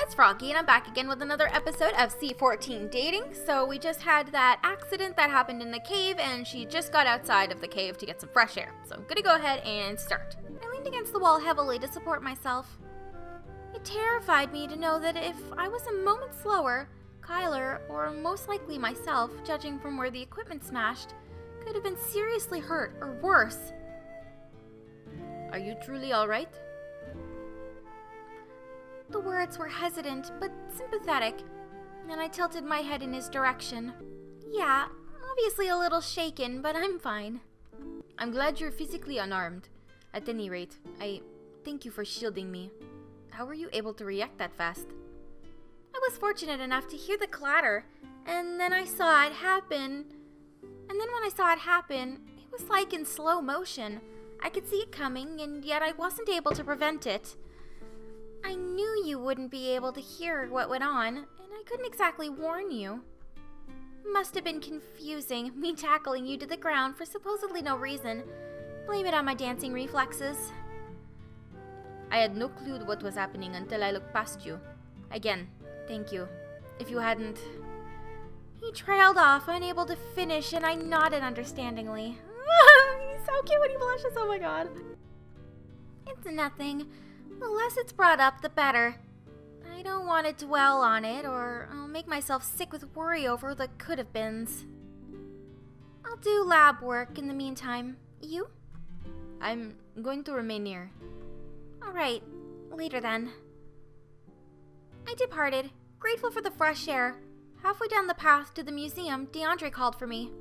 it's Froggy, and I'm back again with another episode of C14 Dating. So we just had that accident that happened in the cave, and she just got outside of the cave to get some fresh air. So I'm gonna go ahead and start. I leaned against the wall heavily to support myself. It terrified me to know that if I was a moment slower, Kyler, or most likely myself, judging from where the equipment smashed, could have been seriously hurt, or worse. Are you truly alright? The words were hesitant, but sympathetic, and I tilted my head in his direction. Yeah, obviously a little shaken, but I'm fine. I'm glad you're physically unarmed. At any rate, I thank you for shielding me. How were you able to react that fast? I was fortunate enough to hear the clatter, and then I saw it happen. And then when I saw it happen, it was like in slow motion. I could see it coming, and yet I wasn't able to prevent it. I knew you wouldn't be able to hear what went on, and I couldn't exactly warn you. Must have been confusing, me tackling you to the ground for supposedly no reason. Blame it on my dancing reflexes. I had no clue what was happening until I looked past you. Again, thank you. If you hadn't... He trailed off, unable to finish, and I nodded understandingly. He's so cute when he blushes, oh my god. It's nothing. The less it's brought up, the better. I don't want to dwell on it, or I'll make myself sick with worry over the could-have-beens. I'll do lab work in the meantime. You? I'm going to remain here. Alright, later then. I departed, grateful for the fresh air. Halfway down the path to the museum, DeAndre called for me.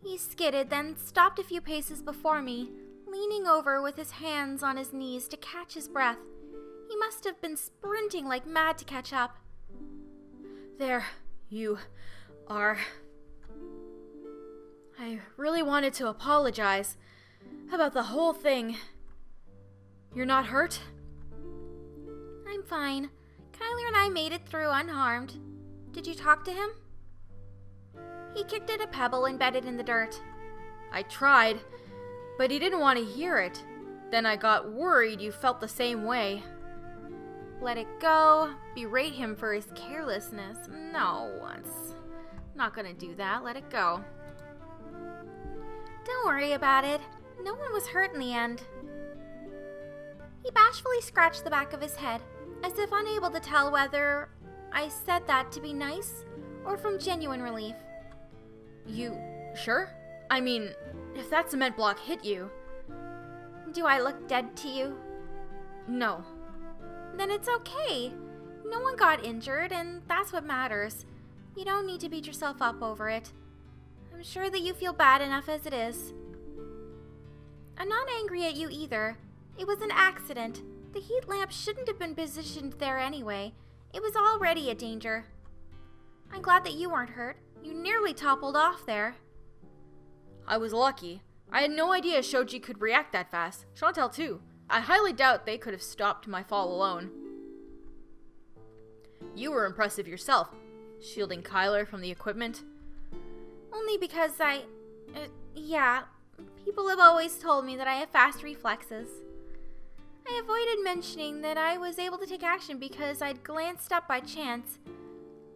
He skidded, then stopped a few paces before me, leaning over with his hands on his knees to catch his breath. He must have been sprinting like mad to catch up. There you are. I really wanted to apologize about the whole thing. You're not hurt? I'm fine. Kyler and I made it through unharmed. Did you talk to him? He kicked at a pebble embedded in the dirt. I tried, but he didn't want to hear it. Then I got worried you felt the same way. Let it go. Berate him for his carelessness. No, it's not gonna do that. Let it go. Don't worry about it. No one was hurt in the end. He bashfully scratched the back of his head, as if unable to tell whether I said that to be nice or from genuine relief. You sure? I mean, if that cement block hit you... Do I look dead to you? No. Then it's okay. No one got injured, and that's what matters. You don't need to beat yourself up over it. I'm sure that you feel bad enough as it is. I'm not angry at you either. It was an accident. The heat lamp shouldn't have been positioned there anyway. It was already a danger. I'm glad that you weren't hurt. You nearly toppled off there. I was lucky. I had no idea Shoji could react that fast. Chantel too. I highly doubt they could have stopped my fall alone. You were impressive yourself, shielding Kyler from the equipment. Only because yeah, people have always told me that I have fast reflexes. I avoided mentioning that I was able to take action because I'd glanced up by chance.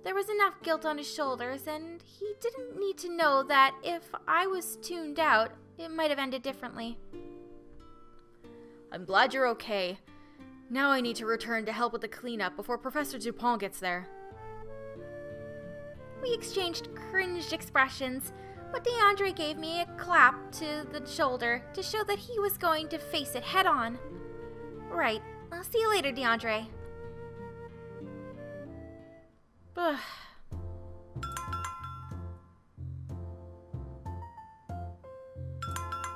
There was enough guilt on his shoulders, and he didn't need to know that if I was tuned out, it might have ended differently. I'm glad you're okay. Now I need to return to help with the cleanup before Professor Dupont gets there. We exchanged cringed expressions, but DeAndre gave me a clap to the shoulder to show that he was going to face it head on. Right. I'll see you later, DeAndre.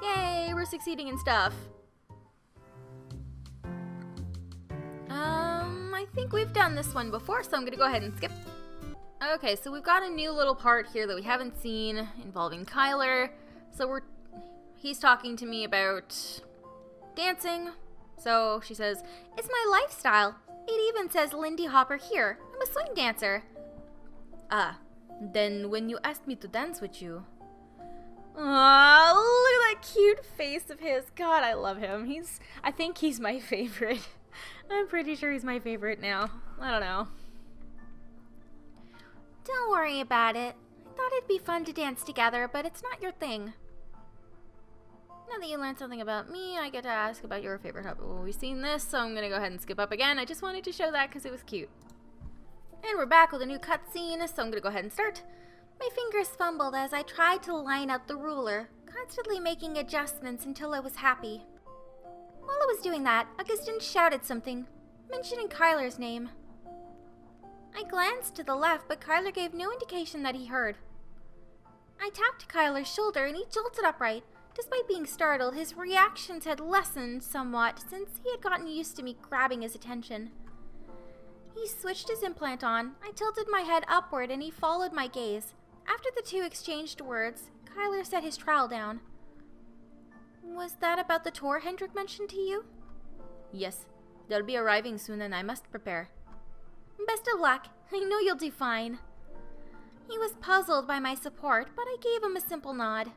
Yay, we're succeeding in stuff. I think we've done this one before, so I'm gonna go ahead and skip. Okay, so we've got a new little part here that we haven't seen involving Kyler. So he's talking to me about dancing. So she says, "It's my lifestyle. It even says Lindy Hopper here. I'm a swing dancer." Ah, then when you asked me to dance with you... Aw, look at that cute face of his. God, I love him. I think he's my favorite. I'm pretty sure he's my favorite now. I don't know. Don't worry about it. I thought it'd be fun to dance together, but it's not your thing. Now that you learned something about me, I get to ask about your favorite hobby. Well, we've seen this, so I'm gonna go ahead and skip up again. I just wanted to show that because it was cute. And we're back with a new cutscene, so I'm gonna go ahead and start. My fingers fumbled as I tried to line up the ruler, constantly making adjustments until I was happy. While I was doing that, Augustin shouted something, mentioning Kyler's name. I glanced to the left, but Kyler gave no indication that he heard. I tapped Kyler's shoulder and he jolted upright. Despite being startled, his reactions had lessened somewhat since he had gotten used to me grabbing his attention. He switched his implant on. I tilted my head upward and he followed my gaze. After the two exchanged words, Kyler set his trowel down. Was that about the tour Hendrik mentioned to you? Yes, they'll be arriving soon and I must prepare. Best of luck. I know you'll do fine. He was puzzled by my support, but I gave him a simple nod.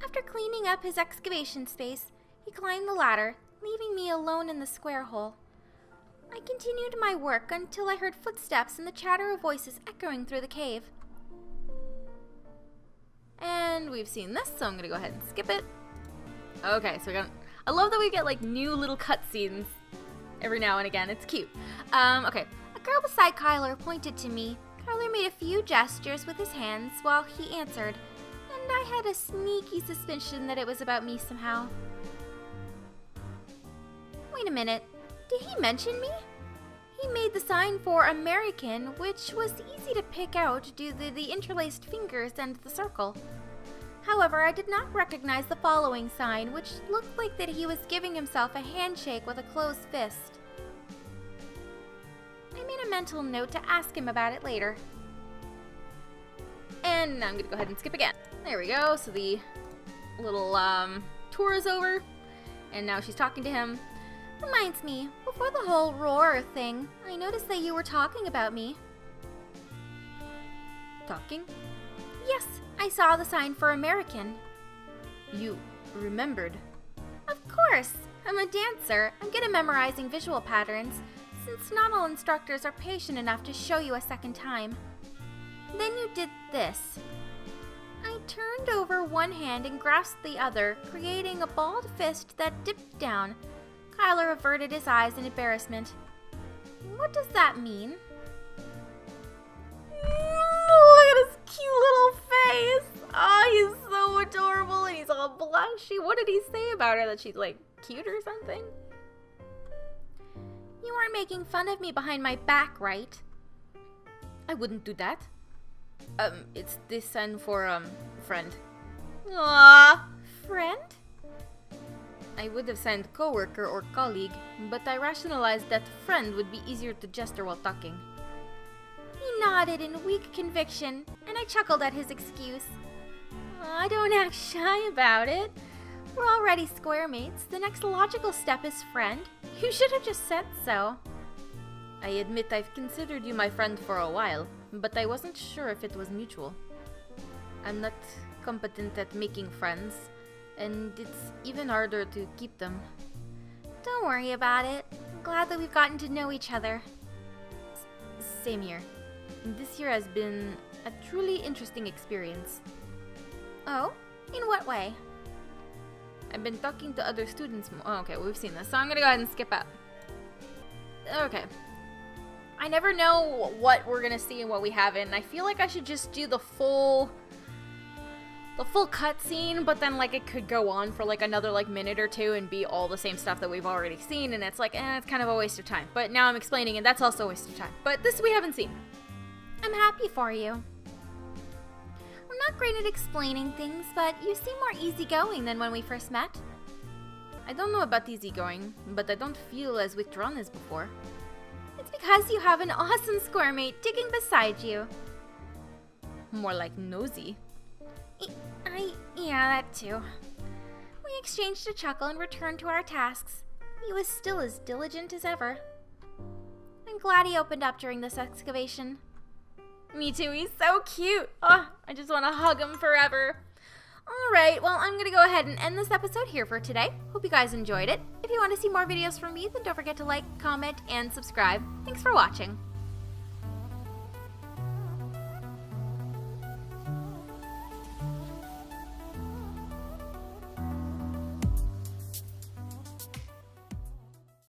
After cleaning up his excavation space, he climbed the ladder, leaving me alone in the square hole. I continued my work until I heard footsteps and the chatter of voices echoing through the cave. And we've seen this, so I'm gonna go ahead and skip it. Okay, so I love that we get like new little cutscenes every now and again. It's cute. Okay. A girl beside Kyler pointed to me. Kyler made a few gestures with his hands while he answered, and I had a sneaky suspicion that it was about me somehow. Wait a minute. Did he mention me? He made the sign for American, which was easy to pick out due to the interlaced fingers and the circle. However, I did not recognize the following sign, which looked like that he was giving himself a handshake with a closed fist. I made a mental note to ask him about it later. And I'm gonna go ahead and skip again. There we go, so the little tour is over, and now she's talking to him. Reminds me, before the whole roar thing, I noticed that you were talking about me. Talking? Yes, I saw the sign for American. You remembered? Of course! I'm a dancer. I'm good at memorizing visual patterns, since not all instructors are patient enough to show you a second time. Then you did this. I turned over one hand and grasped the other, creating a balled fist that dipped down. Kyler averted his eyes in embarrassment. What does that mean? Look at his cute little face! Oh, he's so adorable and he's all blushy. What did he say about her? That she's like cute or something? You weren't making fun of me behind my back, right? I wouldn't do that. It's this sign for, friend. Aww. Friend? I would have signed coworker or colleague, but I rationalized that friend would be easier to gesture while talking. He nodded in weak conviction, and I chuckled at his excuse. I don't act shy about it. We're already square mates. The next logical step is friend. You should have just said so. I admit I've considered you my friend for a while, but I wasn't sure if it was mutual. I'm not competent at making friends, and it's even harder to keep them. Don't worry about it. I'm glad that we've gotten to know each other. Same here. This year has been a truly interesting experience. Oh? In what way? I've been talking to other students more. Oh, okay, we've seen this, so I'm gonna go ahead and skip out. Okay. I never know what we're gonna see and what we haven't, and I feel like I should just do the full cutscene, but then like it could go on for like another like minute or two and be all the same stuff that we've already seen, and it's like, it's kind of a waste of time. But now I'm explaining, and that's also a waste of time. But this we haven't seen. I'm happy for you. I'm not great at explaining things, but you seem more easygoing than when we first met. I don't know about easygoing, but I don't feel as withdrawn as before. It's because you have an awesome square mate digging beside you. More like nosy. Yeah, that too. We exchanged a chuckle and returned to our tasks. He was still as diligent as ever. I'm glad he opened up during this excavation. Me too, he's so cute. Oh, I just want to hug him forever. Alright, well, I'm gonna go ahead and end this episode here for today. Hope you guys enjoyed it. If you want to see more videos from me, then don't forget to like, comment, and subscribe. Thanks for watching.